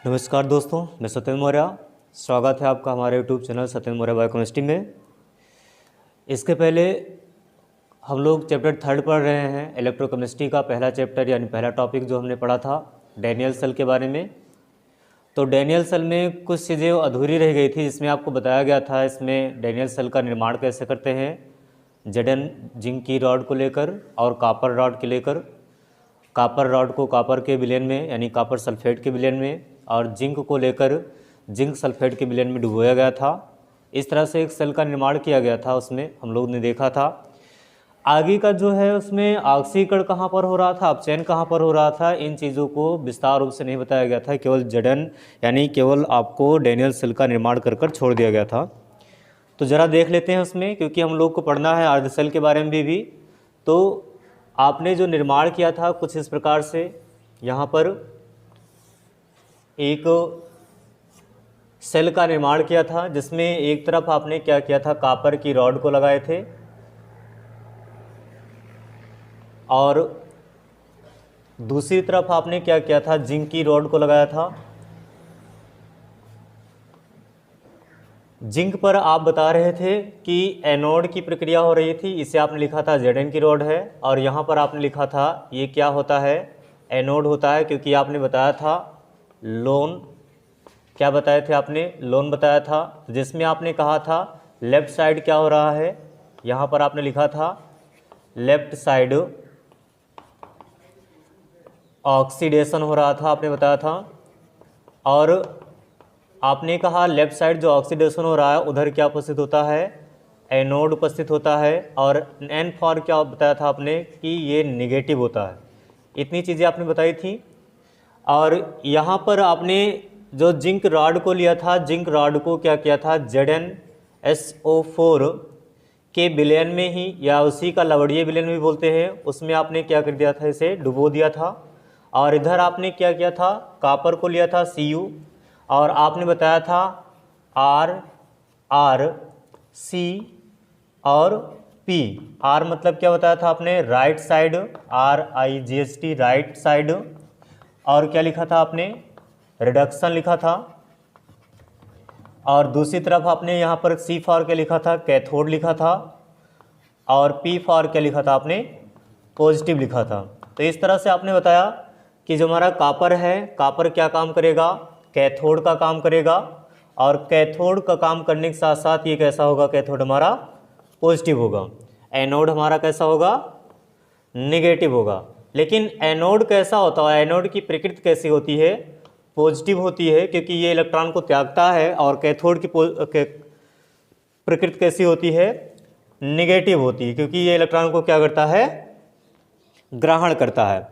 नमस्कार दोस्तों, मैं सत्येंद्र मौर्य। स्वागत है आपका हमारे YouTube channel Satyendra Maurya biochemistry में। इसके पहले हम लोग चैप्टर 3 पढ़ रहे हैं, इलेक्ट्रोकेमिस्ट्री का पहला चैप्टर यानी पहला टॉपिक जो हमने पढ़ा था डैनियल सेल के बारे में। तो डैनियल सेल में कुछ चीज़ें अधूरी रह गई थी, जिसमें आपको बताया गया था इसमें डैनियल सेल का निर्माण कैसे करते हैं, जडन जिंक की रॉड को लेकर और कापर रॉड के लेकर। कापर रॉड को कापर के विलयन में यानी कापर सल्फेट के विलयन में और जिंक को लेकर जिंक सल्फेट के विलयन में डुबोया गया था। इस तरह से एक सेल का निर्माण किया गया था, उसमें हम लोग ने देखा था। आगे का जो है उसमें ऑक्सीकरण कहाँ पर हो रहा था, अपचयन कहाँ पर हो रहा था, इन चीज़ों को विस्तार रूप से नहीं बताया गया था। केवल जडन यानी केवल आपको डैनियल सेल का निर्माण कर कर छोड़ दिया गया था। तो ज़रा देख लेते हैं उसमें, क्योंकि हम लोग को पढ़ना है अर्ध सेल के बारे में भी। तो आपने जो निर्माण किया था कुछ इस प्रकार से, यहाँ पर एक सेल का निर्माण किया था जिसमें एक तरफ आपने क्या किया था, कापर की रॉड को लगाए थे और दूसरी तरफ आपने क्या किया था, जिंक की रॉड को लगाया था। जिंक पर आप बता रहे थे कि एनोड की प्रक्रिया हो रही थी, इसे आपने लिखा था जेडन की रॉड है। और यहाँ पर आपने लिखा था ये क्या होता है, एनोड होता है, क्योंकि आपने बताया था लोन, क्या बताए थे आपने, लोन बताया था, जिसमें आपने कहा था लेफ्ट साइड क्या हो रहा है, यहाँ पर आपने लिखा था लेफ्ट साइड ऑक्सीडेशन हो रहा था, आपने बताया था। और आपने कहा लेफ्ट साइड जो ऑक्सीडेशन हो रहा है उधर क्या उपस्थित होता है, एनोड उपस्थित होता है। और एन फॉर क्या बताया था आपने कि ये नेगेटिव होता है। इतनी चीज़ें आपने बताई थी। और यहाँ पर आपने जो जिंक रॉड को लिया था, जिंक रॉड को क्या किया था, ZnSO4 के विलयन में ही या उसी का लवड़ीय विलयन भी बोलते हैं, उसमें आपने क्या कर दिया था, इसे डुबो दिया था। और इधर आपने क्या किया था, कापर को लिया था Cu और आपने बताया था RC और P। R मतलब क्या बताया था आपने, right side, RIGHT right side. और क्या लिखा था आपने, रिडक्शन लिखा था। और दूसरी तरफ आपने यहाँ पर C फॉर क्या लिखा था, कैथोड लिखा था। और P फॉर क्या लिखा था आपने, पॉजिटिव लिखा था। तो इस तरह से आपने बताया कि जो हमारा कापर है, कापर क्या काम करेगा, कैथोड का काम करेगा। और कैथोड का काम करने के साथ साथ ये कैसा होगा, कैथोड हमारा पॉजिटिव होगा, एनोड हमारा कैसा होगा, नेगेटिव होगा। लेकिन एनोड कैसा होता है, एनोड की प्रकृति कैसी होती है, पॉजिटिव होती है, क्योंकि ये इलेक्ट्रॉन को त्यागता है। और कैथोड की प्रकृति कैसी होती है, नेगेटिव होती है, क्योंकि ये इलेक्ट्रॉन को क्या करता है, ग्रहण करता है।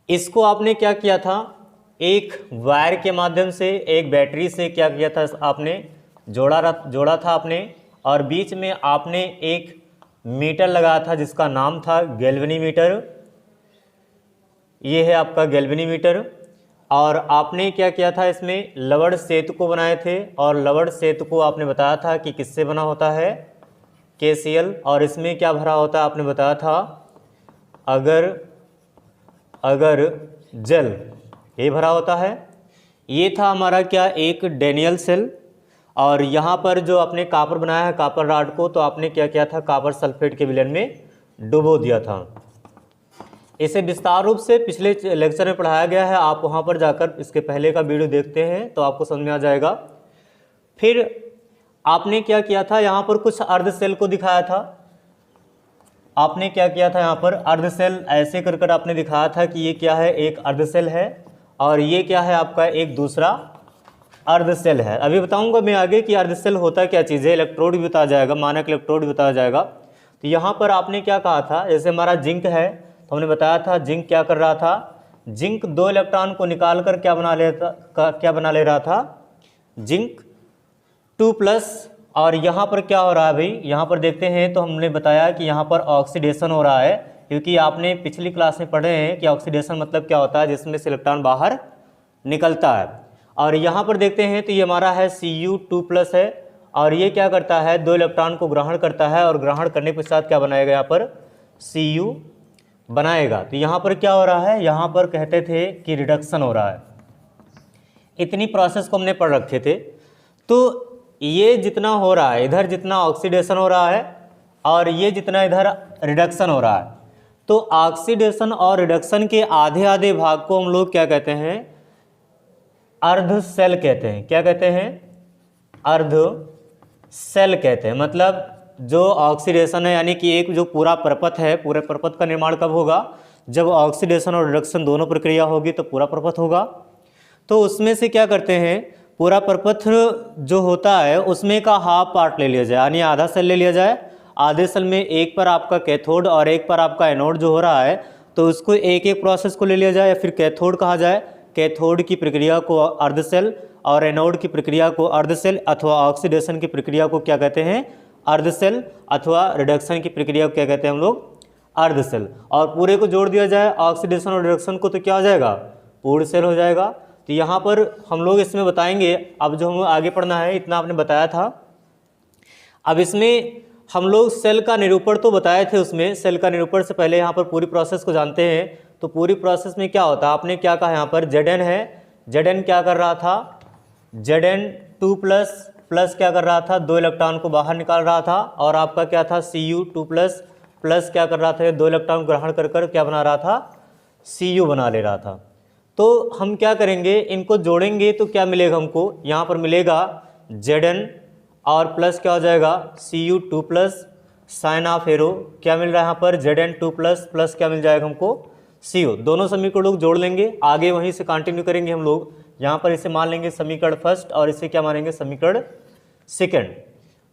इसको आपने क्या किया था, एक वायर के माध्यम से, एक बैटरी से क्या किया था आपने, जोड़ा था आपने। और बीच में आपने एक मीटर लगाया था जिसका नाम था गैल्वेनीमीटर। ये है आपका गैल्वेनीमीटर। और आपने क्या किया था, इसमें लवड़ सेतु को बनाए थे। और लवड़ सेतु को आपने बताया था कि किससे बना होता है, KCl। और इसमें क्या भरा होता है, आपने बताया था अगर जल, ये भरा होता है। ये था हमारा क्या, एक डैनियल सेल। और यहाँ पर जो आपने कापर बनाया है, कापर रॉड को, तो आपने क्या किया था, कापर सल्फेट के विलयन में डुबो दिया था। इसे विस्तार रूप से पिछले लेक्चर में पढ़ाया गया है, आप वहाँ पर जाकर इसके पहले का वीडियो देखते हैं तो आपको समझ में आ जाएगा। फिर आपने क्या किया था, यहाँ पर कुछ अर्ध सेल को दिखाया था। आपने क्या किया था, यहाँ पर अर्ध सेल ऐसे कर कर आपने दिखाया था कि ये क्या है, एक अर्ध सेल है और ये क्या है आपका, एक दूसरा अर्ध सेल है। अभी बताऊंगा मैं आगे कि अर्ध सेल होता क्या चीज़ है, इलेक्ट्रोड भी बताया जाएगा, मानक इलेक्ट्रोड भी बताया जाएगा। तो यहाँ पर आपने क्या कहा था, जैसे हमारा जिंक है तो हमने बताया था जिंक क्या कर रहा था, जिंक 2 इलेक्ट्रॉन को निकाल कर क्या बना ले रहा था, जिंक 2+। और यहाँ पर क्या हो रहा है भाई, यहाँ पर देखते हैं तो हमने बताया कि यहाँ पर ऑक्सीडेशन हो रहा है, क्योंकि आपने पिछली क्लास में पढ़े हैं कि ऑक्सीडेशन मतलब क्या होता है, जिसमें से इलेक्ट्रॉन बाहर निकलता है। और यहाँ पर देखते हैं तो ये हमारा है Cu2+ है। और ये क्या करता है, 2 इलेक्ट्रॉन को ग्रहण करता है और ग्रहण करने के पश्चात क्या बनाएगा, यहाँ पर Cu बनाएगा। तो यहाँ पर क्या हो रहा है, यहाँ पर कहते थे कि रिडक्शन हो रहा है। इतनी प्रोसेस को हमने पढ़ रखे थे। तो ये जितना हो रहा है इधर, जितना ऑक्सीडेशन हो रहा है और ये जितना इधर रिडक्शन हो रहा है, तो ऑक्सीडेशन और रिडक्शन के आधे आधे भाग को हम लोग क्या कहते हैं, अर्ध सेल कहते हैं। क्या कहते हैं? अर्ध सेल कहते हैं। मतलब जो ऑक्सीडेशन है यानी कि एक जो पूरा परपथ है, पूरे परपथ का निर्माण कब होगा? जब ऑक्सीडेशन और रिडक्शन दोनों प्रक्रिया होगी तो पूरा परपथ होगा। तो उसमें से क्या करते हैं, पूरा परपथ जो होता है उसमें का हाफ पार्ट ले लिया जाए, यानी आधा सेल ले लिया जाए। आधे सेल में एक पर आपका कैथोड और एक पर आपका एनोड जो हो रहा है, तो उसको एक एक प्रोसेस को ले लिया जाए, या फिर कैथोड कहा जाए। कैथोड की प्रक्रिया को अर्ध सेल और एनोड की प्रक्रिया को अर्ध सेल, अथवा ऑक्सीडेशन की प्रक्रिया को क्या कहते हैं, अर्ध सेल, अथवा रिडक्शन की प्रक्रिया को क्या कहते हैं हम लोग, अर्ध सेल। और पूरे को जोड़ दिया जाए ऑक्सीडेशन और रिडक्शन को, तो क्या हो जाएगा, पूर्ण सेल हो जाएगा। तो यहाँ पर हम लोग इसमें बताएंगे, अब जो हमें आगे पढ़ना है इतना आपने बताया था। अब इसमें हम लोग सेल का निरूपण तो बताए थे, उसमें सेल का निरूपण से पहले यहाँ पर पूरी प्रोसेस को जानते हैं। तो पूरी प्रोसेस में क्या होता है, आपने क्या कहा, यहाँ पर Zn है, Zn क्या कर रहा था, Zn2 प्लस क्या कर रहा था, 2 इलेक्ट्रॉन को बाहर निकाल रहा था। और आपका क्या था, Cu2 प्लस क्या कर रहा था, 2 इलेक्ट्रॉन ग्रहण कर कर क्या बना रहा था, Cu बना ले रहा था। तो हम क्या करेंगे, इनको जोड़ेंगे तो क्या मिलेगा हमको, यहाँ पर मिलेगा Zn और प्लस क्या हो जाएगा, Cu2 plus sign of arrow, क्या मिल रहा है यहाँ पर, Zn2 प्लस क्या मिल जाएगा हमको, Cu। दोनों समीकरण लोग जोड़ लेंगे, आगे वहीं से कंटिन्यू करेंगे हम लोग। यहाँ पर इसे मान लेंगे समीकरण फर्स्ट और इसे क्या मानेंगे, समीकरण सेकंड।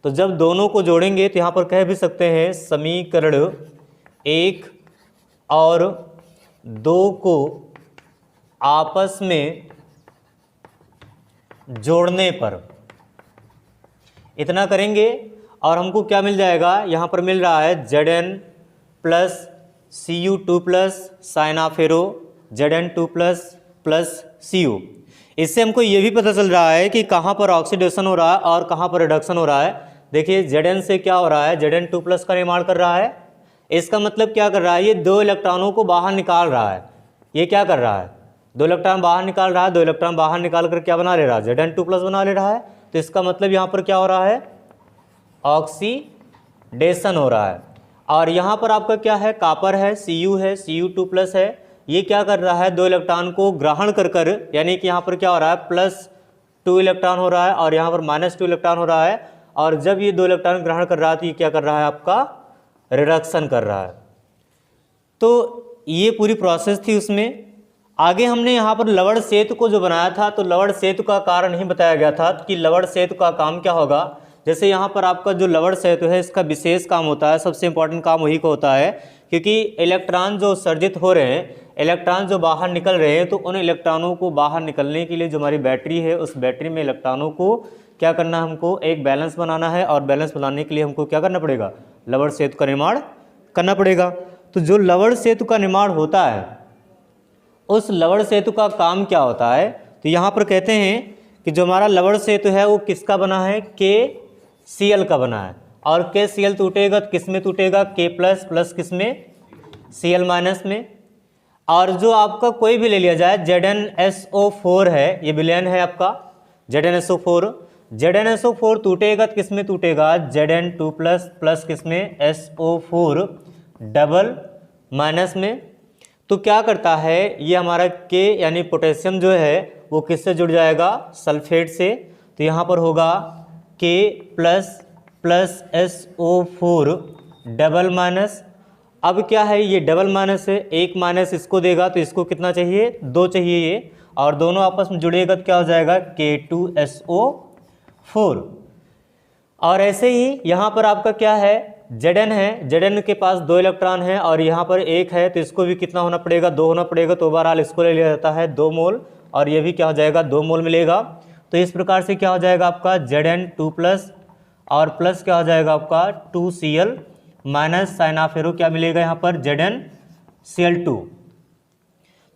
तो जब दोनों को जोड़ेंगे तो यहाँ पर कह भी सकते हैं समीकरण 1 और 2 को आपस में जोड़ने पर इतना करेंगे और हमको क्या मिल जाएगा, यहाँ पर मिल रहा है Zn plus Cu2 plus sign of arrow, Zn2 plus Cu। इससे हमको ये भी पता चल रहा है कि कहाँ पर ऑक्सीडेशन हो रहा है और कहाँ पर रिडक्शन हो रहा है। देखिए Zn से क्या हो रहा है, Zn2 प्लस का निर्माण कर रहा है। इसका मतलब क्या कर रहा है, ये 2 इलेक्ट्रॉनों को बाहर निकाल रहा है। ये क्या कर रहा है, 2 इलेक्ट्रॉन बाहर निकाल रहा है, 2 इलेक्ट्रॉन बाहर निकाल कर क्या बना ले रहा है, Zn2 प्लस बना ले रहा है। तो इसका मतलब यहाँ पर क्या हो रहा है, ऑक्सीडेशन हो रहा है। और यहाँ पर आपका क्या है, कॉपर है, Cu है, Cu2 प्लस है। ये क्या कर रहा है, 2 इलेक्ट्रॉन को ग्रहण कर कर, यानी कि यहाँ पर क्या हो रहा है, +2 इलेक्ट्रॉन हो रहा है और यहाँ पर -2 इलेक्ट्रॉन हो रहा है। और जब ये 2 इलेक्ट्रॉन ग्रहण कर रहा है तो ये क्या कर रहा है, आपका रिडक्शन कर रहा है। तो ये पूरी प्रोसेस थी उसमें। आगे हमने यहाँ पर लवण सेतु को जो बनाया था, तो लवण सेतु का कारण नहीं बताया गया था कि लवण सेतु का काम क्या होगा। जैसे यहाँ पर आपका जो लवण सेतु है, इसका विशेष काम होता है, सबसे इंपॉर्टेंट काम वही का होता है, क्योंकि इलेक्ट्रॉन जो सर्जित हो रहे हैं, इलेक्ट्रॉन जो बाहर निकल रहे हैं, तो उन इलेक्ट्रॉनों को बाहर निकलने के लिए जो हमारी बैटरी है, उस बैटरी में इलेक्ट्रॉनों को क्या करना है, हमको एक बैलेंस बनाना है। और बैलेंस बनाने के लिए हमको क्या करना पड़ेगा, लवण सेतु का निर्माण करना पड़ेगा। तो जो लवण सेतु का निर्माण होता है, उस लवण सेतु का काम क्या होता है, तो यहाँ पर कहते हैं कि जो हमारा लवण सेतु है वो किसका बना है, KCl का बना है। और KCl टूटेगा तो किस में टूटेगा, K++ किस में, Cl- में। और जो आपका कोई भी ले लिया जाए, ZnSO4 है, ये विलयन है आपका ZnSO4। ZnSO4 टूटेगा तो किस में टूटेगा, Zn2++ किस में, SO4 डबल माइनस में। तो क्या करता है, ये हमारा K यानी पोटेशियम जो है वो किससे जुड़ जाएगा, सल्फेट से। तो यहाँ पर होगा K++ SO4 डबल माइनस। अब क्या है, ये डबल माइनस है, एक माइनस इसको देगा तो इसको कितना चाहिए, 2 चाहिए ये, और दोनों आपस में जुड़ेगा तो क्या हो जाएगा, K2SO4। और ऐसे ही यहाँ पर आपका क्या है, Zn है, Zn के पास 2 इलेक्ट्रॉन है और यहाँ पर 1 है, तो इसको भी कितना होना पड़ेगा, 2 होना पड़ेगा। तो ओवरऑल इसको ले लिया जाता है 2 मोल, और ये भी क्या हो जाएगा, 2 मोल मिलेगा। तो इस प्रकार से क्या हो जाएगा आपका Zn2+ और प्लस क्या हो जाएगा आपका 2Cl minus sign of arrow क्या मिलेगा यहाँ पर, ZnCl2।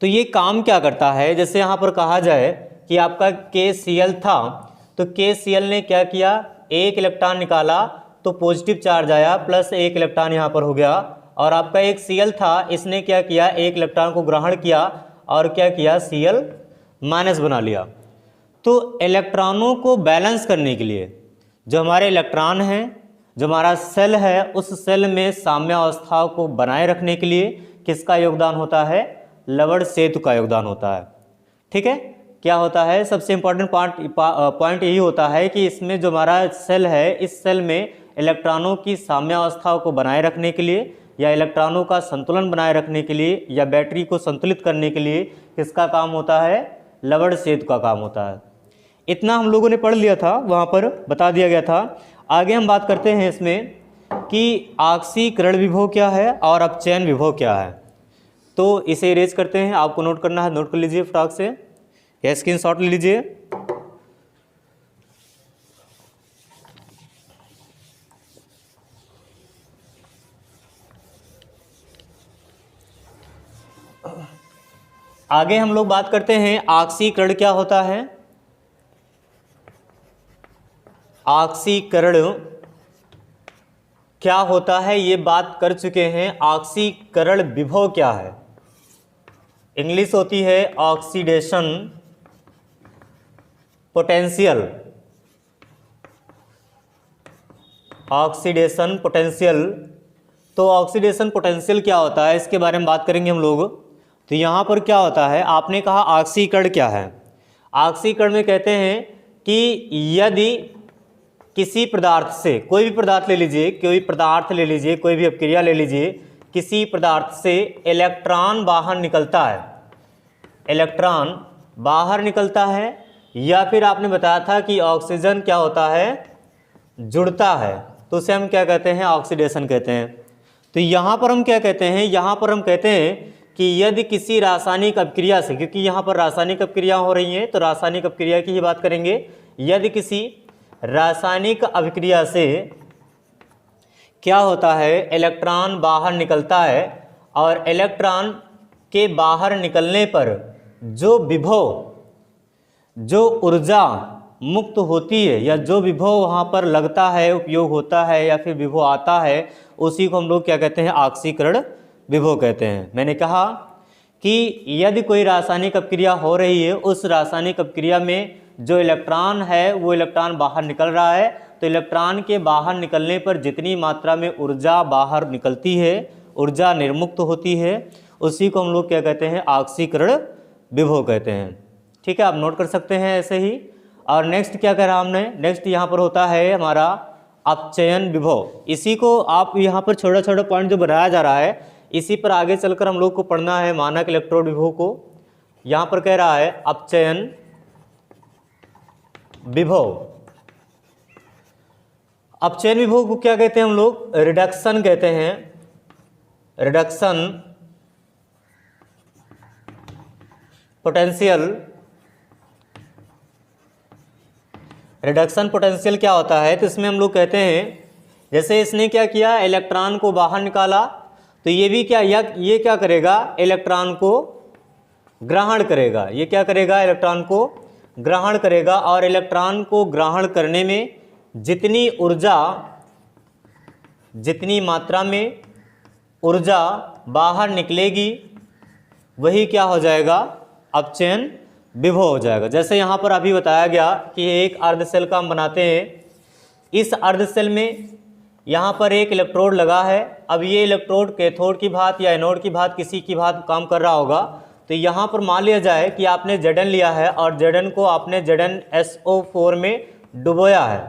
तो ये काम क्या करता है, जैसे यहाँ पर कहा जाए कि आपका KCl था, तो KCl ने क्या किया, 1 इलेक्ट्रॉन निकाला तो पॉजिटिव चार्ज आया, +1 इलेक्ट्रॉन यहाँ पर हो गया। और आपका एक Cl था, इसने क्या किया, 1 इलेक्ट्रॉन को ग्रहण किया और क्या किया, Cl- बना लिया। तो इलेक्ट्रॉनों को बैलेंस करने के लिए जो हमारे इलेक्ट्रॉन हैं, जो हमारा सेल है, उस सेल में साम्यावस्था को बनाए रखने के लिए किसका योगदान होता है? लवण सेतु का योगदान होता है। ठीक है, क्या होता है? सबसे इम्पोर्टेंट पॉइंट यही होता है कि इसमें जो हमारा सेल है, इस सेल में इलेक्ट्रॉनों की साम्यावस्था को बनाए रखने के लिए या इलेक्ट्रॉनों का संतुलन बनाए रखने के लिए या बैटरी को संतुलित करने के लिए किसका काम होता है? लवण सेतु का काम होता है। इतना हम लोगों ने पढ़ लिया था, वहाँ पर बता दिया गया था। आगे हम बात करते हैं इसमें कि ऑक्सीकरण विभव क्या है और अपचयन विभव क्या है। तो इसे इरेज करते हैं, आपको नोट करना है, नोट कर लीजिए फटाक से या स्क्रीनशॉट ले लीजिए। आगे हम लोग बात करते हैं ऑक्सीकरण क्या होता है। ऑक्सीकरण क्या होता है ये बात कर चुके हैं। ऑक्सीकरण विभव क्या है? इंग्लिश होती है ऑक्सीडेशन पोटेंशियल। ऑक्सीडेशन पोटेंशियल, तो ऑक्सीडेशन पोटेंशियल क्या होता है इसके बारे में बात करेंगे हम लोग। तो यहाँ पर क्या होता है, आपने कहा ऑक्सीकरण क्या है। ऑक्सीकरण में कहते हैं कि यदि किसी पदार्थ से, कोई भी पदार्थ ले लीजिए, कोई पदार्थ ले लीजिए, कोई भी अपक्रिया ले लीजिए, किसी पदार्थ से इलेक्ट्रॉन बाहर निकलता है, इलेक्ट्रॉन बाहर निकलता है, या फिर आपने बताया था कि ऑक्सीजन क्या होता है? जुड़ता है, तो उसे हम क्या कहते हैं? ऑक्सीडेशन कहते हैं। तो यहाँ पर हम क्या कहते हैं? यहाँ पर हम कहते हैं कि यदि किसी रासायनिक अपक्रिया से, क्योंकि यहाँ पर रासायनिक अपक्रिया हो रही हैं तो रासायनिक अपक्रिया की ही बात करेंगे। यदि किसी रासायनिक अभिक्रिया से क्या होता है? इलेक्ट्रॉन बाहर निकलता है और इलेक्ट्रॉन के बाहर निकलने पर जो विभव, जो ऊर्जा मुक्त होती है या जो विभव वहाँ पर लगता है, उपयोग होता है या फिर विभव आता है, उसी को हम लोग क्या कहते हैं? ऑक्सीकरण विभव कहते हैं। मैंने कहा कि यदि कोई रासायनिक अपक्रिया हो रही है, उस रासायनिक अपक्रिया में जो इलेक्ट्रॉन है वो इलेक्ट्रॉन बाहर निकल रहा है, तो इलेक्ट्रॉन के बाहर निकलने पर जितनी मात्रा में ऊर्जा बाहर निकलती है, ऊर्जा निर्मुक्त होती है, उसी को हम लोग क्या कहते हैं? ऑक्सीकरण विभव कहते हैं। ठीक है, आप नोट कर सकते हैं ऐसे ही। और नेक्स्ट क्या कह रहा हमने? नेक्स्ट यहाँ पर होता है हमारा अपचयन विभव। इसी को आप यहाँ पर छोटा छोटा पॉइंट जो बनाया जा रहा है, इसी पर आगे चलकर हम लोग को पढ़ना है मानक इलेक्ट्रोड विभव को। यहाँ पर कह रहा है अपचयन विभव। अपचयन विभव को क्या कहते हैं हम लोग? रिडक्शन कहते हैं। Reduction potential. रिडक्शन पोटेंशियल क्या होता है? तो इसमें हम लोग कहते हैं, जैसे इसने क्या किया, इलेक्ट्रॉन को बाहर निकाला, तो ये भी क्या, ये क्या करेगा? इलेक्ट्रॉन को ग्रहण करेगा। ये क्या करेगा? इलेक्ट्रॉन को ग्रहण करेगा। और इलेक्ट्रॉन को ग्रहण करने में जितनी ऊर्जा, जितनी मात्रा में ऊर्जा बाहर निकलेगी, वही क्या हो जाएगा? अपचयन विभव हो जाएगा। जैसे यहाँ पर अभी बताया गया कि एक अर्ध सेल का हम बनाते हैं। इस अर्ध सेल में यहाँ पर एक इलेक्ट्रोड लगा है। अब ये इलेक्ट्रोड कैथोड की भांति या एनोड की भांति किसी की भांति काम कर रहा होगा। तो यहाँ पर मान लिया जाए कि आपने Zn लिया है और Zn को आपने ZnSO4 में डुबोया है,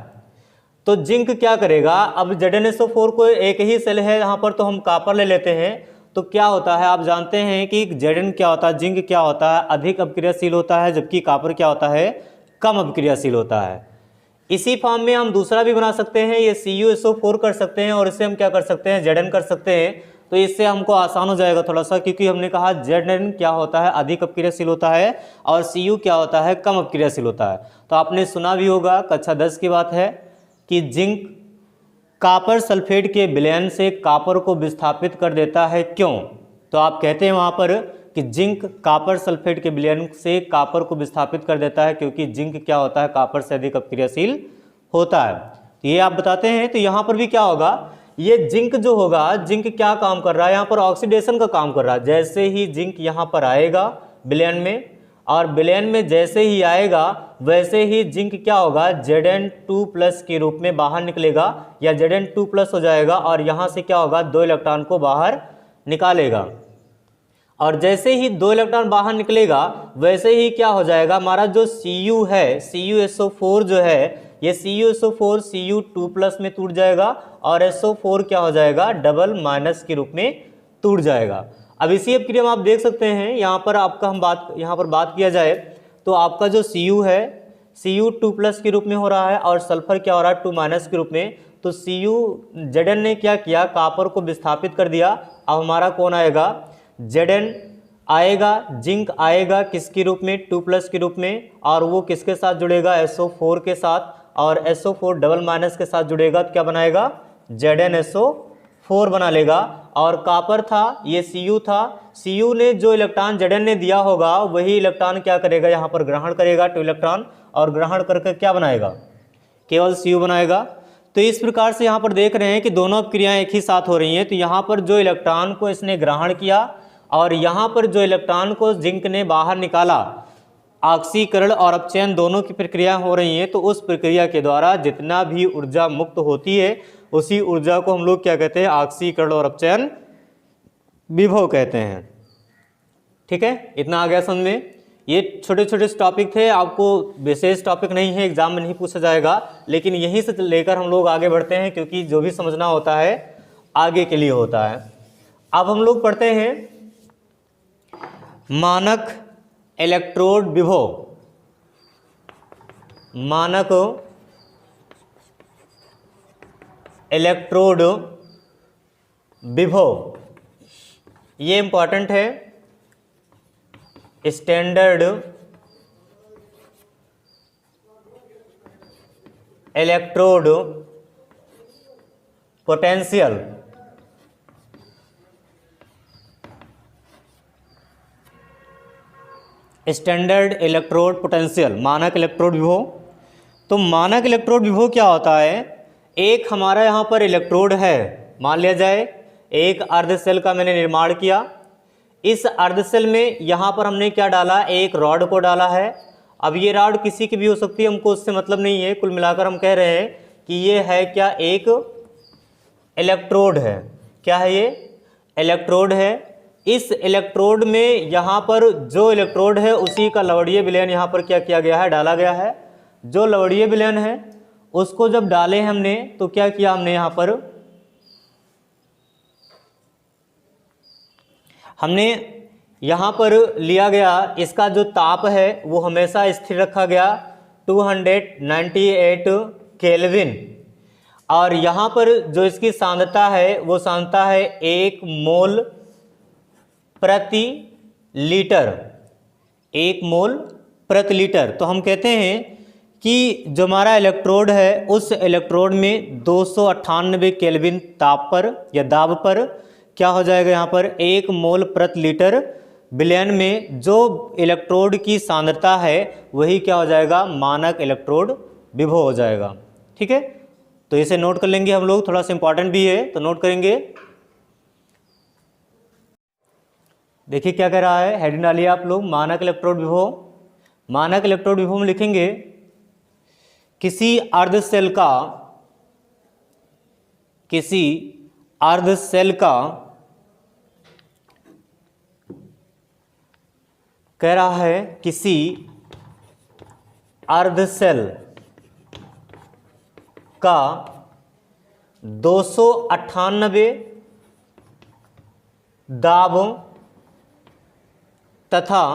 तो जिंक क्या करेगा? अब ZnSO4 को एक ही सेल है यहाँ पर, तो हम कॉपर ले लेते हैं। तो क्या होता है, आप जानते हैं कि Zn क्या होता है, जिंक क्या होता है? अधिक अपक्रियाशील होता है, जबकि कॉपर क्या होता है? कम अपक्रियाशील होता है। इसी फॉर्म में हम दूसरा भी बना सकते हैं, ये CuSO4 कर सकते हैं और इसे हम क्या कर सकते हैं? Zn कर सकते हैं। तो इससे हमको आसान हो जाएगा थोड़ा सा, क्योंकि हमने कहा Zn क्या होता है? अधिक अपक्रियाशील होता है और Cu क्या होता है? कम अपक्रियाशील होता है। तो आपने सुना भी होगा, कक्षा 10 की बात है, कि जिंक कॉपर सल्फेट के विलयन से कॉपर को विस्थापित कर देता है। क्यों? तो आप कहते हैं वहाँ पर कि जिंक कॉपर सल्फेट के विलयन से कॉपर को विस्थापित कर देता है, क्योंकि जिंक क्या होता है? कॉपर से अधिक अपक्रियाशील होता है। तो ये आप बताते हैं। तो यहाँ पर भी क्या होगा? ये जिंक जो होगा, जिंक क्या काम कर रहा है? यहाँ पर ऑक्सीडेशन का काम कर रहा है। जैसे ही जिंक यहाँ पर आएगा विलयन में, और विलयन में जैसे ही आएगा वैसे ही जिंक क्या होगा, Zn2+ के रूप में बाहर निकलेगा या Zn2+ हो जाएगा और यहाँ से क्या होगा, 2 इलेक्ट्रॉन को बाहर निकालेगा। और जैसे ही 2 इलेक्ट्रॉन बाहर निकलेगा वैसे ही क्या हो जाएगा, हमारा जो Cu है, CuSO4 जो है, ये CuSO4 Cu2+ में टूट जाएगा और SO4 क्या हो जाएगा, डबल- के रूप में टूट जाएगा। अब इसी अपक्रिया में आप देख सकते हैं, यहाँ पर बात किया जाए तो आपका जो Cu है Cu2+ के रूप में हो रहा है और सल्फर क्या हो रहा है, 2- के रूप में। तो Zn ने क्या किया, कॉपर को विस्थापित कर दिया। अब हमारा कौन आएगा, Zn आएगा, जिंक आएगा किसके रूप में, 2+ के रूप में, और वो किसके साथ जुड़ेगा, SO4 के साथ, और SO4 डबल- के साथ जुड़ेगा तो क्या बनाएगा, ZnSO4 बना लेगा। और कॉपर था, ये Cu था, Cu ने जो इलेक्ट्रॉन Zn ने दिया होगा वही इलेक्ट्रॉन क्या करेगा, यहाँ पर ग्रहण करेगा 2 इलेक्ट्रॉन, और ग्रहण करके क्या बनाएगा, केवल Cu बनाएगा। तो इस प्रकार से यहाँ पर देख रहे हैं कि दोनों क्रियाएं एक ही साथ हो रही हैं। तो यहाँ पर जो इलेक्ट्रॉन को इसने ग्रहण किया और यहाँ पर जो इलेक्ट्रॉन को जिंक ने बाहर निकाला, ऑक्सीकरण और अपचयन दोनों की प्रक्रिया हो रही हैं। तो उस प्रक्रिया के द्वारा जितना भी ऊर्जा मुक्त होती है उसी ऊर्जा को हम लोग क्या कहते हैं, ऑक्सीकरण और अपचयन विभव कहते हैं। ठीक है, इतना आ गया समझ में। ये छोटे छोटे टॉपिक थे, आपको विशेष टॉपिक नहीं है, एग्जाम में नहीं पूछा जाएगा, लेकिन यहीं से लेकर हम लोग आगे बढ़ते हैं क्योंकि जो भी समझना होता है आगे के लिए होता है। अब हम लोग पढ़ते हैं मानक इलेक्ट्रोड विभव। मानक इलेक्ट्रोड विभव, ये इंपॉर्टेंट है। Standard electrode potential, standard electrode potential, मानक इलेक्ट्रोड विभव। तो मानक इलेक्ट्रोड विभव क्या होता है, एक हमारा यहाँ पर इलेक्ट्रोड है, मान लिया जाए एक अर्ध सेल का मैंने निर्माण किया। इस अर्ध सेल में यहाँ पर हमने क्या डाला, एक रॉड को डाला है। अब ये रॉड किसी की भी हो सकती है, हमको उससे मतलब नहीं है, कुल मिलाकर हम कह रहे हैं कि ये है क्या, एक इलेक्ट्रोड है। क्या है ये, इलेक्ट्रोड है। इस इलेक्ट्रोड में यहाँ पर जो इलेक्ट्रोड है उसी का लवणीय विलयन यहाँ पर क्या किया गया है, डाला गया है। जो लवणीय विलयन है उसको जब डाले हमने तो क्या किया हमने, यहाँ पर हमने यहाँ पर लिया गया, इसका जो ताप है वो हमेशा स्थिर रखा गया 298 केल्विन, और यहाँ पर जो इसकी सांद्रता है वो सांद्रता है 1 मोल प्रति लीटर, 1 मोल प्रति लीटर। तो हम कहते हैं कि जो हमारा इलेक्ट्रोड है उस इलेक्ट्रोड में 298 केल्विन ताप पर या दाब पर क्या हो जाएगा, यहाँ पर 1 मोल प्रति लीटर विलयन में जो इलेक्ट्रोड की सांद्रता है वही क्या हो जाएगा, मानक इलेक्ट्रोड विभव हो जाएगा। ठीक है, तो इसे नोट कर लेंगे हम लोग, थोड़ा सा इंपॉर्टेंट भी है तो नोट करेंगे। देखिए क्या कह रहा है, हेडिंग डालिए आप लोग, मानक इलेक्ट्रोड विभव। मानक इलेक्ट्रोड विभव में लिखेंगे किसी अर्ध सेल का कह रहा है, किसी अर्ध सेल का 298 दाब तथा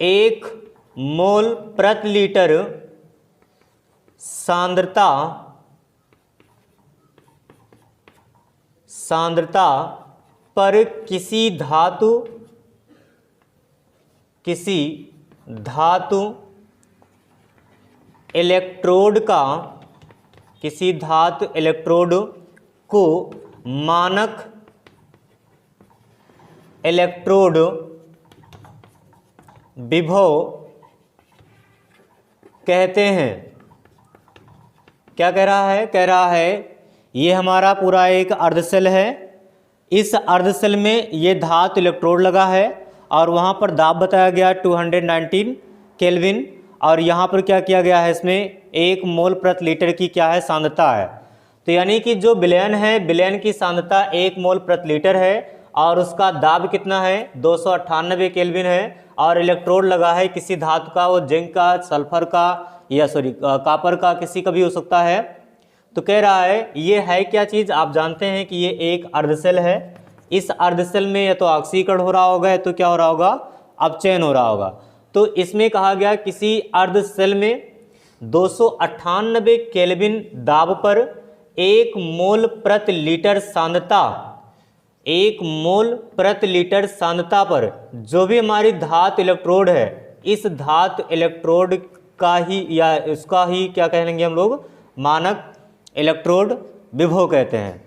1 मोल प्रति लीटर सांद्रता पर किसी धातु इलेक्ट्रोड को मानक इलेक्ट्रोड विभव कहते हैं। क्या कह रहा है, कह रहा है ये हमारा पूरा एक अर्धसेल है, इस अर्धसेल में ये धातु इलेक्ट्रोड लगा है और वहाँ पर दाब बताया गया 219 केल्विन, और यहाँ पर क्या किया गया है, इसमें 1 मोल प्रति लीटर की क्या है, सांद्रता है। तो यानी कि जो विलयन है, विलयन की सांद्रता 1 मोल प्रति लीटर है और उसका दाब कितना है, 298 केल्विन है, और इलेक्ट्रोड लगा है किसी धातु का, वो जिंक का, सल्फर का, या कॉपर का, किसी का भी हो सकता है। तो कह रहा है ये है क्या चीज़, आप जानते हैं कि ये एक अर्धसेल है। इस अर्धसेल में या तो ऑक्सीकरण हो रहा होगा या तो क्या हो रहा होगा, अपचयन हो रहा होगा। तो इसमें कहा गया किसी अर्धसेल में 298 केल्विन दाब पर 1 मोल प्रति लीटर सांद्रता, 1 मोल प्रति लीटर सांद्रता पर जो भी हमारी धातु इलेक्ट्रोड है, इस धातु इलेक्ट्रोड का ही या इसका ही क्या कहेंगे हम लोग, मानक इलेक्ट्रोड विभव कहते हैं।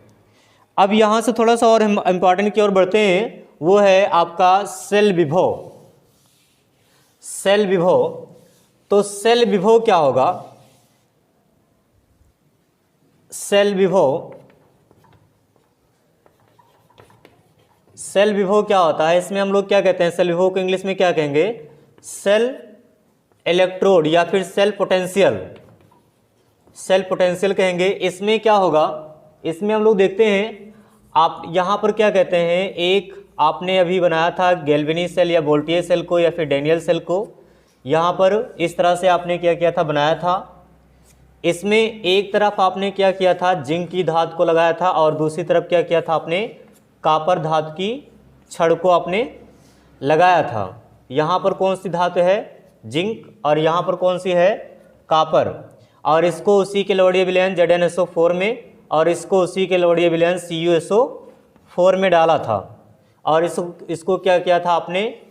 अब यहाँ से थोड़ा सा और इम्पॉर्टेंट की ओर बढ़ते हैं, वो है आपका सेल विभव। सेल विभव, तो सेल विभव क्या होगा, सेल विभव, सेल विभव क्या होता है, इसमें हम लोग क्या कहते हैं, सेल विभव को इंग्लिश में क्या कहेंगे, सेल इलेक्ट्रोड या फिर सेल पोटेंशियल, सेल पोटेंशियल कहेंगे। इसमें क्या होगा, इसमें हम लोग देखते हैं, आप यहाँ पर क्या कहते हैं, एक आपने अभी बनाया था गैल्वेनी सेल या वोल्टियर सेल को या फिर डैनियल सेल को, यहाँ पर इस तरह से आपने क्या किया था, बनाया था। इसमें एक तरफ आपने क्या किया था, जिंक की धातु को लगाया था, और दूसरी तरफ क्या किया था आपने, कॉपर धातु की छड़ को आपने लगाया था। यहाँ पर कौन सी धातु है, जिंक, और यहाँ पर कौन सी है, कॉपर, और इसको उसी के लवणीय विलयन ZnSO4 में और इसको उसी के लवणीय विलयन CuSO4 में डाला था, और इसको क्या किया था, आपने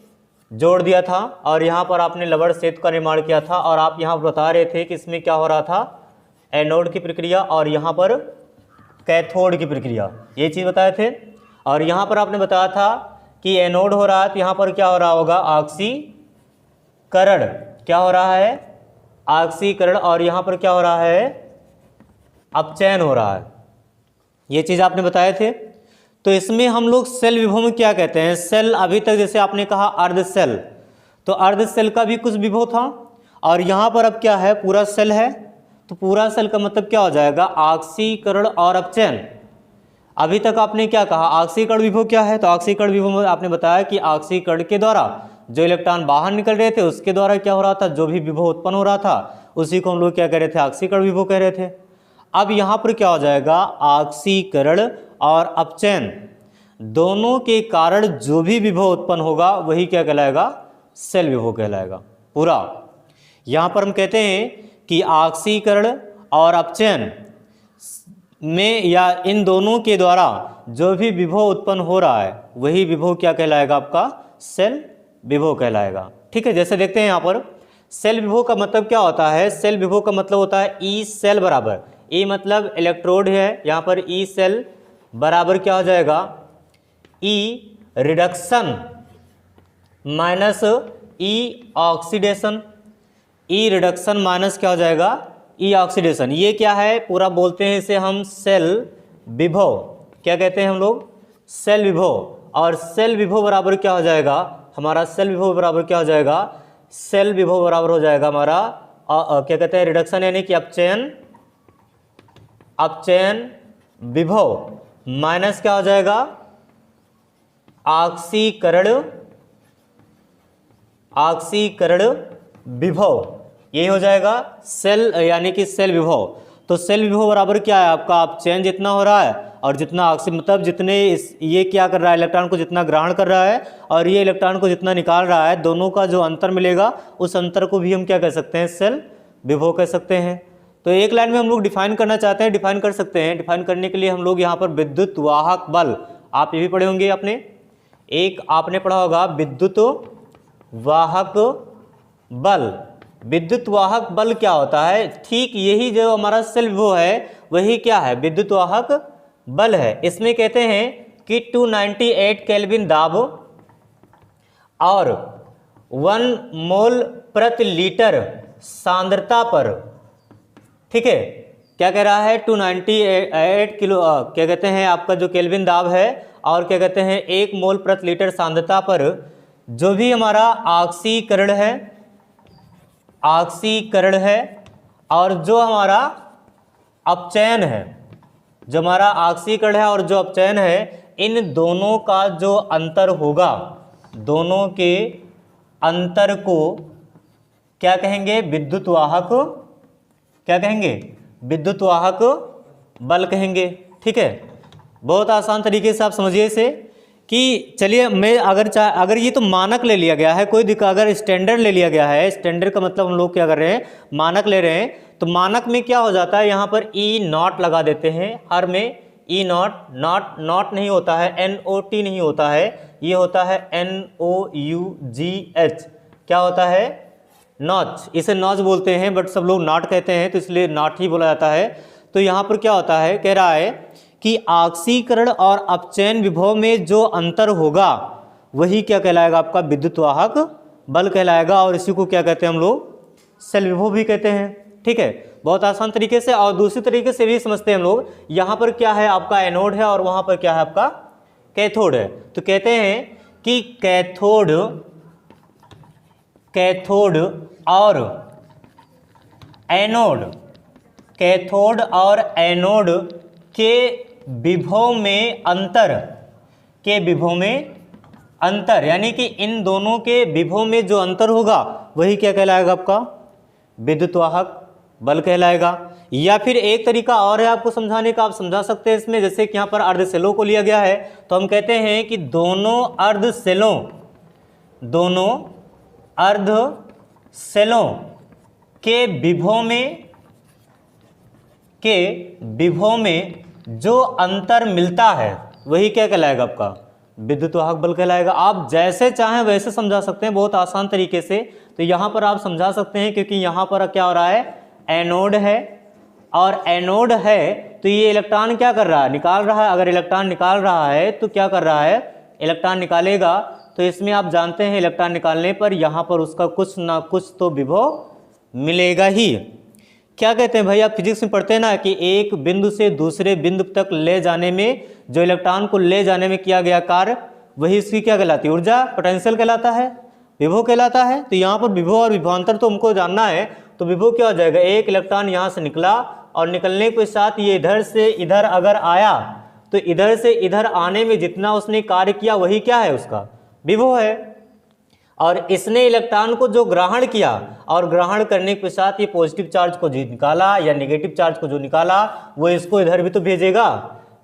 जोड़ दिया था, और यहाँ पर आपने लवण सेतु का निर्माण किया था। और आप यहाँ बता रहे थे कि इसमें क्या हो रहा था, एनोड की प्रक्रिया और यहाँ पर कैथोड की प्रक्रिया, ये चीज़ बताए थे। और यहाँ पर आपने बताया था कि एनोड हो रहा है तो यहाँ पर क्या हो रहा होगा, ऑक्सीकरण, क्या हो रहा है, ऑक्सीकरण, और यहाँ पर क्या हो रहा है, अपचयन हो रहा है। ये चीज़ आपने बताए थे। तो इसमें हम लोग सेल विभव में क्या कहते हैं, सेल अभी तक जैसे आपने कहा अर्ध सेल, तो अर्ध सेल का भी कुछ विभव था, और यहाँ पर अब क्या है, पूरा सेल है। तो पूरा सेल का मतलब क्या हो जाएगा, ऑक्सीकरण और अपचयन। अभी तक आपने क्या कहा, ऑक्सीकरण विभव क्या है, तो ऑक्सीकरण विभव में आपने बताया कि ऑक्सीकरण के द्वारा जो इलेक्ट्रॉन बाहर निकल रहे थे उसके द्वारा क्या हो रहा था, जो भी विभव उत्पन्न हो रहा था उसी को हम लोग क्या कह रहे थे, ऑक्सीकरण विभव कह रहे थे। अब यहाँ पर क्या हो जाएगा, ऑक्सीकरण और अपचयन दोनों के कारण जो भी विभव उत्पन्न होगा वही क्या कहलाएगा, सेल विभव कहलाएगा पूरा। यहाँ पर हम कहते हैं कि ऑक्सीकरण और अपचयन में या इन दोनों के द्वारा जो भी विभव उत्पन्न हो रहा है वही विभव क्या कहलाएगा, आपका सेल विभव कहलाएगा। ठीक है, जैसे देखते हैं यहाँ पर सेल विभव का मतलब क्या होता है, सेल विभव का मतलब होता है ई सेल बराबर, ई मतलब इलेक्ट्रोड है, यहाँ पर ई सेल बराबर क्या हो जाएगा, ई रिडक्शन माइनस ई ऑक्सीडेशन, ई रिडक्शन माइनस क्या हो जाएगा, ई ऑक्सीडेशन। ये क्या है, पूरा बोलते हैं इसे हम सेल विभव, क्या कहते हैं हम लोग, सेल विभव। और सेल विभव बराबर क्या हो जाएगा हमारा, सेल विभव बराबर क्या हो जाएगा, सेल विभव बराबर हो जाएगा हमारा क्या कहते हैं, रिडक्शन यानी कि अपचयन, अपचयन विभव माइनस क्या हो जाएगा, ऑक्सीकरण, ऑक्सीकरण विभव, यही हो जाएगा सेल यानी कि सेल विभव। तो सेल विभव बराबर क्या है आपका, अपचयन जितना हो रहा है और जितना ऑक्सी मतलब जितने ये क्या कर रहा है, इलेक्ट्रॉन को जितना ग्रहण कर रहा है और ये इलेक्ट्रॉन को जितना निकाल रहा है, दोनों का जो अंतर मिलेगा उस अंतर को भी हम क्या कह सकते हैं, सेल विभव कह सकते हैं। तो एक लाइन में हम लोग डिफाइन करना चाहते हैं, डिफाइन कर सकते हैं। डिफाइन करने के लिए हम लोग यहाँ पर विद्युत वाहक बल, आप ये भी पढ़े होंगे आपने, एक आपने पढ़ा होगा विद्युत वाहक बल। विद्युत वाहक बल क्या होता है, ठीक यही जो हमारा सेल विभव है वही क्या है, विद्युत वाहक बल है। इसमें कहते हैं कि 298 केल्विन दाब और 1 मोल प्रति लीटर सांद्रता पर, ठीक है, क्या कह रहा है, 298 किलो क्या कहते हैं आपका जो केल्विन दाब है और क्या कहते हैं 1 मोल प्रति लीटर सांद्रता पर जो भी हमारा ऑक्सीकरण है और जो हमारा अपचयन है, जो हमारा ऑक्सीकरण है और जो अपचयन है, इन दोनों का जो अंतर होगा, दोनों के अंतर को क्या कहेंगे? विद्युत वाहक, क्या कहेंगे? विद्युत वाहक बल कहेंगे। ठीक है, बहुत आसान तरीके से आप समझिए इसे कि चलिए मैं अगर ये तो मानक ले लिया गया है, कोई अगर स्टैंडर्ड ले लिया गया है, स्टैंडर्ड का मतलब हम लोग क्या कर रहे हैं, मानक ले रहे हैं, तो मानक में क्या हो जाता है, यहाँ पर ई नॉट लगा देते हैं, हर में ई नॉट नहीं होता है, NOT नहीं होता है, ये होता है NOUGH। क्या होता है? नॉच। इसे नॉच बोलते हैं बट सब लोग नॉट कहते हैं, तो इसलिए नॉट ही बोला जाता है। तो यहाँ पर क्या होता है, कह रहा है कि ऑक्सीकरण और अपचयन विभव में जो अंतर होगा वही क्या कहलाएगा? आपका विद्युत वाहक बल कहलाएगा। और इसी को क्या कहते हैं हम लोग? सेल विभव भी कहते हैं। ठीक है, बहुत आसान तरीके से। और दूसरी तरीके से भी समझते हैं हम लोग, यहाँ पर क्या है आपका एनोड है और वहाँ पर क्या है आपका कैथोड है। तो कहते हैं कि कैथोड और एनोड, कैथोड और एनोड के विभव में अंतर, यानी कि इन दोनों के विभव में जो अंतर होगा वही क्या कहलाएगा? आपका विद्युत वाहक बल कहलाएगा। या फिर एक तरीका और है आपको समझाने का, आप समझा सकते हैं इसमें, जैसे कि यहाँ पर अर्धसेलों को लिया गया है, तो हम कहते हैं कि दोनों अर्धसेलों के विभव में जो अंतर मिलता है वही क्या कहलाएगा? आपका विद्युत वाहक बल कहलाएगा। आप जैसे चाहें वैसे समझा सकते हैं, बहुत आसान तरीके से। तो यहाँ पर आप समझा सकते हैं, क्योंकि यहाँ पर क्या हो रहा है, एनोड है, और एनोड है तो ये इलेक्ट्रॉन क्या कर रहा है? निकाल रहा है। अगर इलेक्ट्रॉन निकाल रहा है तो क्या कर रहा है? इलेक्ट्रॉन निकालेगा। तो इसमें आप जानते हैं इलेक्ट्रॉन निकालने पर यहाँ पर उसका कुछ ना कुछ तो विभव मिलेगा ही। क्या कहते हैं भाई, आप फिजिक्स में पढ़ते हैं ना कि एक बिंदु से दूसरे बिंदु तक ले जाने में, जो इलेक्ट्रॉन को ले जाने में किया गया कार्य, वही इसकी क्या कहलाती है? ऊर्जा, पोटेंशियल कहलाता है, विभव कहलाता है। तो यहाँ पर विभव और विभवांतर तो हमको जानना है। तो विभव क्या हो जाएगा? एक इलेक्ट्रॉन यहाँ से निकला और निकलने के साथ ये इधर से इधर अगर आया तो इधर से इधर आने में जितना उसने कार्य किया वही क्या है? उसका विभव है। और इसने इलेक्ट्रॉन को जो ग्रहण किया और ग्रहण करने के साथ ये पॉजिटिव चार्ज को जो निकाला या नेगेटिव चार्ज को जो निकाला वो इसको इधर भी तो भेजेगा।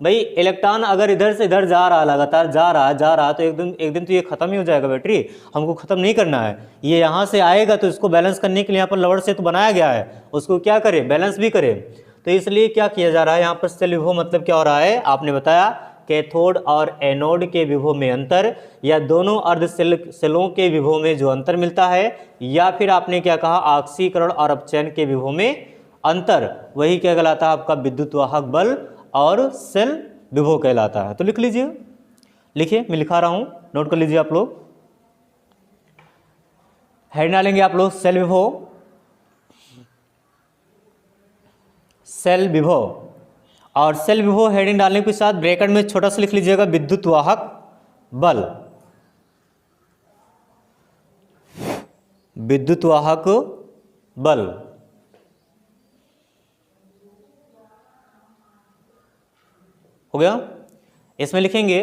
भाई इलेक्ट्रॉन अगर इधर से इधर जा रहा, लगातार जा रहा तो एक दिन तो ये खत्म ही हो जाएगा। बैटरी हमको खत्म नहीं करना है, ये यहाँ से आएगा तो इसको बैलेंस करने के लिए यहाँ पर लवर से तो बनाया गया है, उसको क्या करे? बैलेंस भी करे। तो इसलिए क्या किया जा रहा है यहाँ पर? सेल विभव मतलब क्या हो रहा है? आपने बताया कैथोड और एनोड के विभव में अंतर, या दोनों अर्धसेलों के विभव में जो अंतर मिलता है, या फिर आपने क्या कहा? ऑक्सीकरण और अपचयन के विभव में अंतर, वही क्या कहलाता है? आपका विद्युत वाहक बल और सेल विभव कहलाता है। तो लिख लीजिए, लिखिए, मैं लिखा रहा हूं, नोट कर लीजिए आप लोग। हेड डालेंगे आप लोग सेल विभव, सेल विभव, और सेल विभव हेडिंग डालने के साथ ब्रैकेट में छोटा सा लिख लीजिएगा विद्युत वाहक बल, विद्युत वाहक बल। हो गया? इसमें लिखेंगे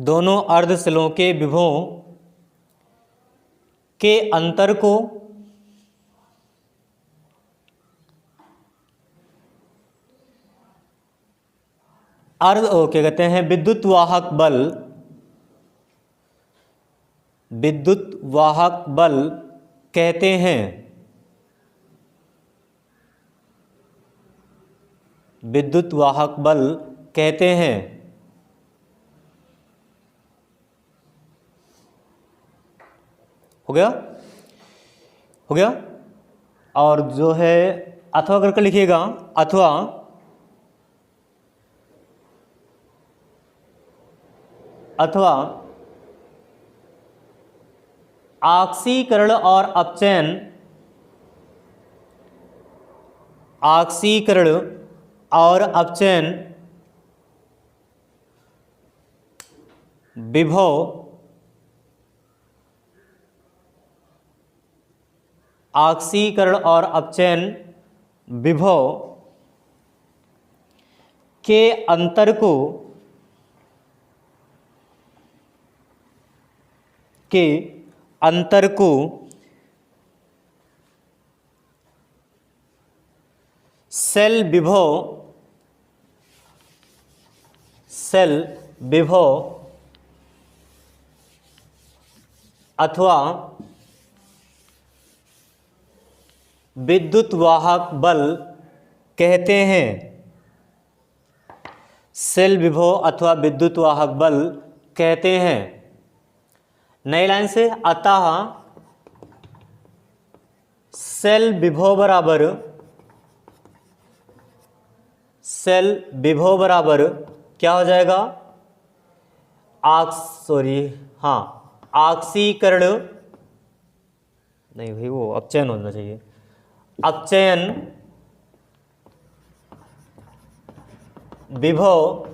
दोनों अर्धसेलों के विभवों के अंतर को क्या कहते हैं? विद्युत वाहक बल कहते हैं। विद्युत वाहक बल कहते हैं। हो गया? और जो है अथवा करके लिखिएगा, अथवा अथवा ऑक्सीकरण और अपचयन, ऑक्सीकरण और अपचयन विभव ऑक्सीकरण और अपचयन विभव के अंतर को सेल विभव अथवा विद्युत वाहक बल कहते हैं। सेल विभव अथवा विद्युत वाहक बल कहते हैं। नई लाइन से, अतः सेल विभव बराबर क्या हो जाएगा? ऑक्सीकरण नहीं भाई, वो अपचयन होना चाहिए। अपचयन विभव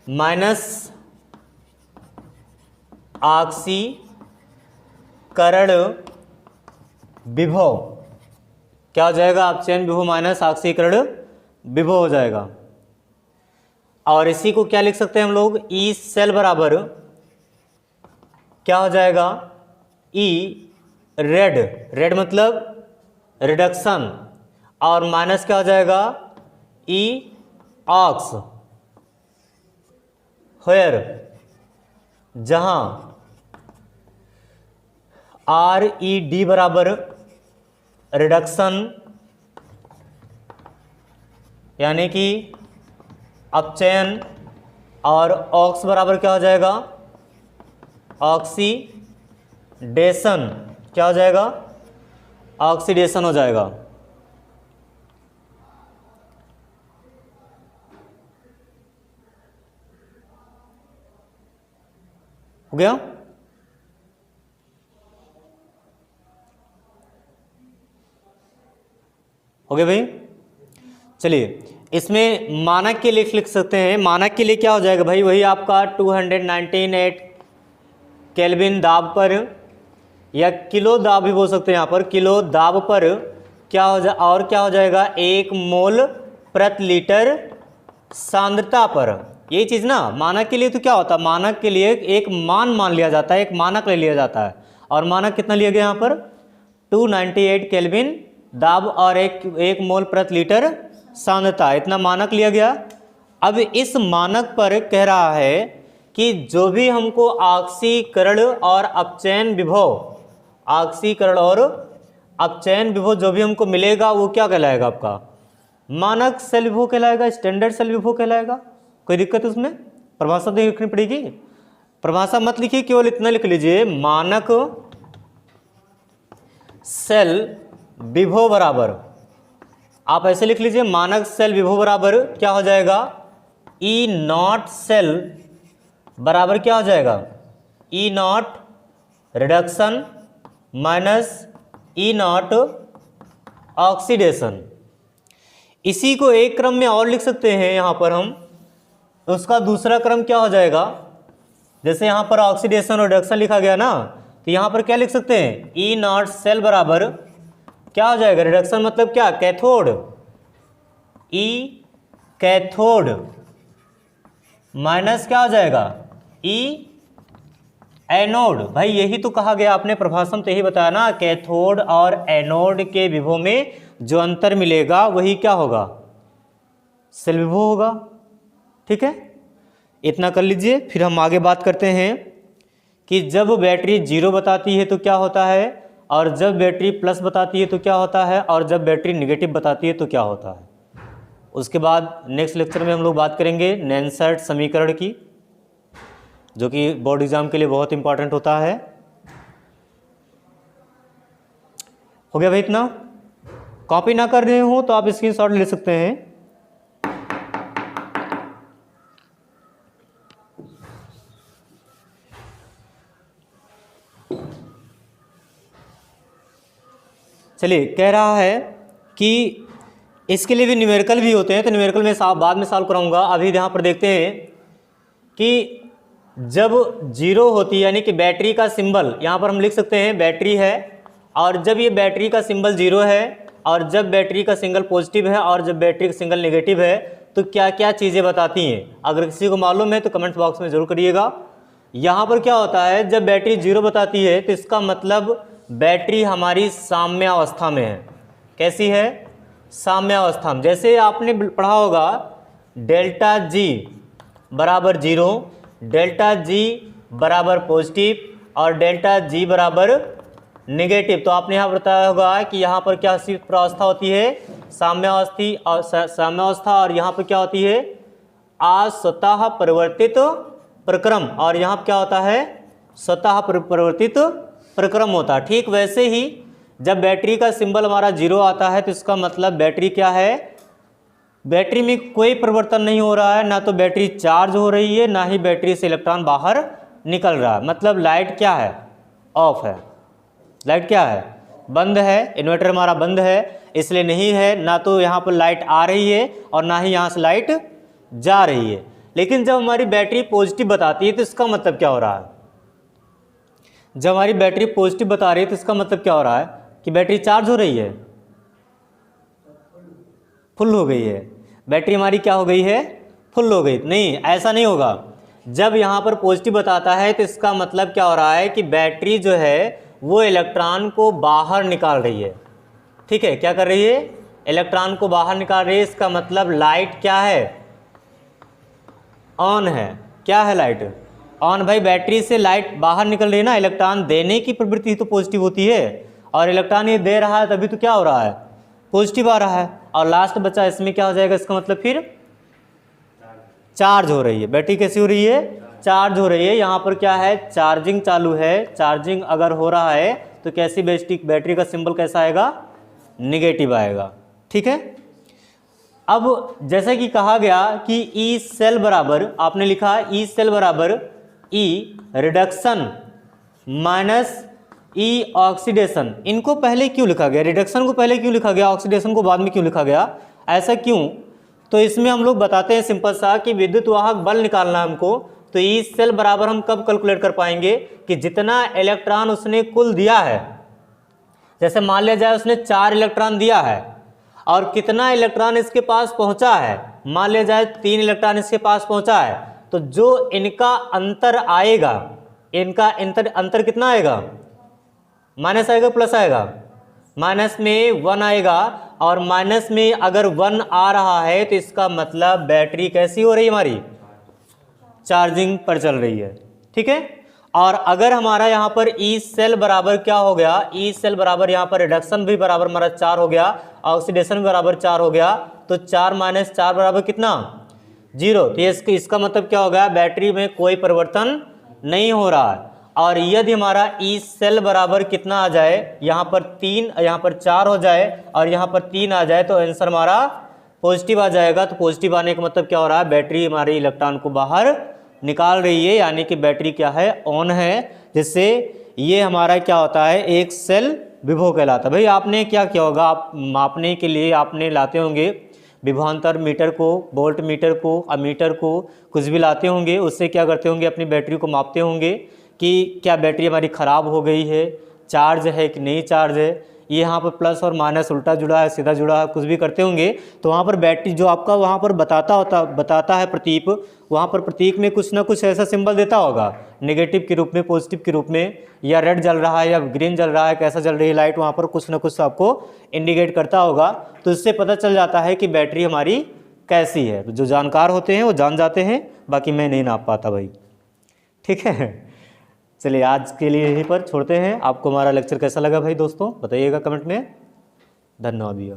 माइनस ऑक्सीकरण विभव क्या हो जाएगा? अपचयन विभव माइनस ऑक्सीकरण विभव हो जाएगा। और इसी को क्या लिख सकते हैं हम लोग? ई सेल बराबर क्या हो जाएगा? ई रेड मतलब रिडक्शन, और माइनस क्या हो जाएगा? ई ऑक्स, वेयर जहां RED बराबर रिडक्शन यानी कि अपचयन, और ऑक्स बराबर क्या हो जाएगा? ऑक्सीडेशन। क्या हो जाएगा? ऑक्सीडेशन हो जाएगा। हो गया? हो गया भाई? चलिए, इसमें मानक के लिए लिख सकते हैं। मानक के लिए क्या हो जाएगा भाई? वही आपका 298 केल्विन दाब पर, या किलो दाब भी बोल सकते हैं यहाँ पर, किलो दाब पर क्या हो जाएगा? 1 मोल प्रति लीटर सांद्रता पर। यही चीज़ ना, मानक के लिए तो क्या होता है? मानक के लिए एक मान लिया जाता है, एक मानक ले लिया जाता है। और मानक कितना लिया गया यहाँ पर? 298 केल्विन दाब और एक मोल प्रति लीटर सांद्रता, इतना मानक लिया गया। अब इस मानक पर कह रहा है कि जो भी हमको ऑक्सीकरण और अपचयन विभव जो भी हमको मिलेगा वो क्या कहलाएगा? आपका मानक सेल विभव कहलाएगा, स्टैंडर्ड सेल विभव कहलाएगा। कोई दिक्कत उसमें? परिभाषा तो लिखनी पड़ेगी। परिभाषा मत लिखिए, केवल इतना लिख लीजिए, मानक सेल विभव बराबर, आप ऐसे लिख लीजिए, मानक सेल विभव बराबर क्या हो जाएगा? ई नॉट सेल बराबर क्या हो जाएगा? E naught reduction minus E naught oxidation. इसी को एक क्रम में और लिख सकते हैं यहाँ पर हम, तो उसका दूसरा क्रम क्या हो जाएगा? जैसे यहाँ पर ऑक्सीडेशन और रिडक्शन लिखा गया ना, तो यहाँ पर क्या लिख सकते हैं? ई नॉट सेल बराबर क्या हो जाएगा? रिडक्शन मतलब क्या? कैथोड, ई कैथोड माइनस क्या हो जाएगा? ई एनोड। भाई यही तो कहा गया, आपने प्रभाषण तो यही बताया ना, कैथोड और एनोड के विभव में जो अंतर मिलेगा वही क्या होगा? सेल विभव होगा। ठीक है, इतना कर लीजिए। फिर हम आगे बात करते हैं कि जब बैटरी 0 बताती है तो क्या होता है, और जब बैटरी प्लस बताती है तो क्या होता है, और जब बैटरी निगेटिव बताती है तो क्या होता है। उसके बाद नेक्स्ट लेक्चर में हम लोग बात करेंगे नैनसर्ट समीकरण की, जो कि बोर्ड एग्जाम के लिए बहुत इंपॉर्टेंट होता है। हो गया भाई इतना? कॉपी ना कर रहे हो तो आप स्क्रीनशॉट ले सकते हैं। चलिए, कह रहा है कि इसके लिए भी न्यूमेरिकल भी होते हैं, तो न्यूमेरिकल में बाद में सॉल्व कराऊंगा। अभी यहाँ पर देखते हैं कि जब जीरो होती है यानी कि बैटरी का सिंबल, यहाँ पर हम लिख सकते हैं बैटरी है, और जब ये बैटरी का सिंबल जीरो है, और जब बैटरी का सिंगल पॉजिटिव है, और जब बैटरी का सिंगल नेगेटिव है, तो क्या क्या चीज़ें बताती हैं। अगर किसी को मालूम है तो कमेंट बॉक्स में ज़रूर करिएगा। यहाँ पर क्या होता है, जब बैटरी जीरो बताती है तो इसका मतलब बैटरी हमारी साम्यावस्था में है। कैसी है? साम्यावस्था में। जैसे आपने पढ़ा होगा डेल्टा जी बराबर जीरो, डेल्टा जी बराबर पॉजिटिव और डेल्टा जी बराबर नेगेटिव। तो आपने यहाँ बताया होगा कि यहाँ पर क्या प्रावस्था होती है? साम्यावस्था, और यहाँ पर क्या होती है? स्वतः परिवर्तित प्रक्रम, और यहाँ पर क्या होता है? स्वतः परिवर्तित प्रक्रम होता है। ठीक वैसे ही जब बैटरी का सिंबल हमारा जीरो आता है तो इसका मतलब बैटरी क्या है? बैटरी में कोई परिवर्तन नहीं हो रहा है, ना तो बैटरी चार्ज हो रही है, ना ही बैटरी से इलेक्ट्रॉन बाहर निकल रहा है। मतलब लाइट क्या है? ऑफ है। लाइट क्या है? बंद है। इन्वर्टर हमारा बंद है, इसलिए नहीं है, ना तो यहाँ पर लाइट आ रही है और ना ही यहाँ से लाइट जा रही है। लेकिन जब हमारी बैटरी पॉजिटिव बताती है तो इसका मतलब क्या हो रहा है? जब हमारी बैटरी पॉजिटिव बता रही है तो इसका मतलब क्या हो रहा है? कि बैटरी चार्ज हो रही है, फुल हो गई है। बैटरी हमारी क्या हो गई है? फुल हो गई। नहीं, ऐसा नहीं होगा। जब यहाँ पर पॉजिटिव बताता है तो इसका मतलब क्या हो रहा है कि बैटरी जो है वो इलेक्ट्रॉन को बाहर निकाल रही है। ठीक है, क्या कर रही है? इलेक्ट्रॉन को बाहर निकाल रही है। इसका मतलब लाइट क्या है? ऑन है। क्या है? Light on. भाई बैटरी से लाइट बाहर निकल रही है ना, इलेक्ट्रॉन देने की प्रवृत्ति तो पॉजिटिव होती है, और इलेक्ट्रॉन ये दे रहा है तभी तो क्या हो रहा है? पॉजिटिव आ रहा है। और लास्ट बचा इसमें क्या हो जाएगा? इसका मतलब फिर चार्ज हो रही है। बैटरी कैसी हो रही है? चार्ज हो रही है। यहाँ पर क्या है? चार्जिंग चालू है। चार्जिंग अगर हो रहा है तो कैसी बैटरी का सिंबल कैसा आएगा? नेगेटिव आएगा। ठीक है। अब जैसे कि कहा गया कि ई सेल बराबर, आपने लिखा ई सेल बराबर ई रिडक्शन माइनस ई ऑक्सीडेशन। इनको पहले क्यों लिखा गया? रिडक्शन को पहले क्यों लिखा गया, ऑक्सीडेशन को बाद में क्यों लिखा गया? ऐसा क्यों? तो इसमें हम लोग बताते हैं सिंपल सा कि विद्युत वाहक बल निकालना हमको, तो ई सेल बराबर हम कब कैलकुलेट कर पाएंगे? कि जितना इलेक्ट्रॉन उसने कुल दिया है, जैसे मान लिया जाए उसने 4 इलेक्ट्रॉन दिया है, और कितना इलेक्ट्रॉन इसके पास पहुंचा है, मान लिया जाए 3 इलेक्ट्रॉन इसके पास पहुंचा है, तो जो इनका अंतर आएगा, इनका अंतर कितना आएगा? माइनस आएगा प्लस आएगा? माइनस में 1 आएगा, और माइनस में अगर 1 आ रहा है तो इसका मतलब बैटरी कैसी हो रही है? हमारी चार्जिंग पर चल रही है। ठीक है। और अगर हमारा यहाँ पर ई सेल बराबर क्या हो गया? ई सेल बराबर यहाँ पर रिडक्शन भी बराबर हमारा 4 हो गया, ऑक्सीडेशन भी बराबर 4 हो गया, तो 4 माइनस 4 बराबर कितना? 0। तो इसका मतलब क्या हो गया? बैटरी में कोई परिवर्तन नहीं हो रहा है। और यदि हमारा ई सेल बराबर कितना आ जाए? यहाँ पर 3, यहाँ पर 4 हो जाए और यहाँ पर 3 आ जाए, तो आंसर हमारा पॉजिटिव आ जाएगा। तो पॉजिटिव आने का मतलब क्या हो रहा है? बैटरी हमारी इलेक्ट्रॉन को बाहर निकाल रही है, यानी कि बैटरी क्या है? ऑन है, जिससे ये हमारा क्या होता है? एक सेल विभव कहलाता है। भाई आपने क्या किया होगा? आप मापने के लिए आपने लाते होंगे विभवांतर मीटर को, वोल्ट मीटर को, अमीटर को, कुछ भी लाते होंगे। उससे क्या करते होंगे? अपनी बैटरी को मापते होंगे कि क्या बैटरी हमारी ख़राब हो गई है, चार्ज है कि नहीं चार्ज है। ये यहाँ पर प्लस और माइनस उल्टा जुड़ा है, सीधा जुड़ा है, कुछ भी करते होंगे। तो वहाँ पर बैटरी जो आपका वहाँ पर बताता है प्रतीक, वहाँ पर प्रतीक में कुछ ना कुछ ऐसा सिंबल देता होगा, नेगेटिव के रूप में, पॉजिटिव के रूप में, या रेड जल रहा है या ग्रीन जल रहा है, कैसा जल रही है लाइट, वहाँ पर कुछ ना कुछ आपको इंडिकेट करता होगा। तो इससे पता चल जाता है कि बैटरी हमारी कैसी है। तो जो जानकार होते हैं वो जान जाते हैं, बाकी मैं नहीं नाप पाता भाई। ठीक है। चलिए आज के लिए यहीं पर छोड़ते हैं। आपको हमारा लेक्चर कैसा लगा भाई दोस्तों? बताइएगा कमेंट में। धन्यवाद भैया।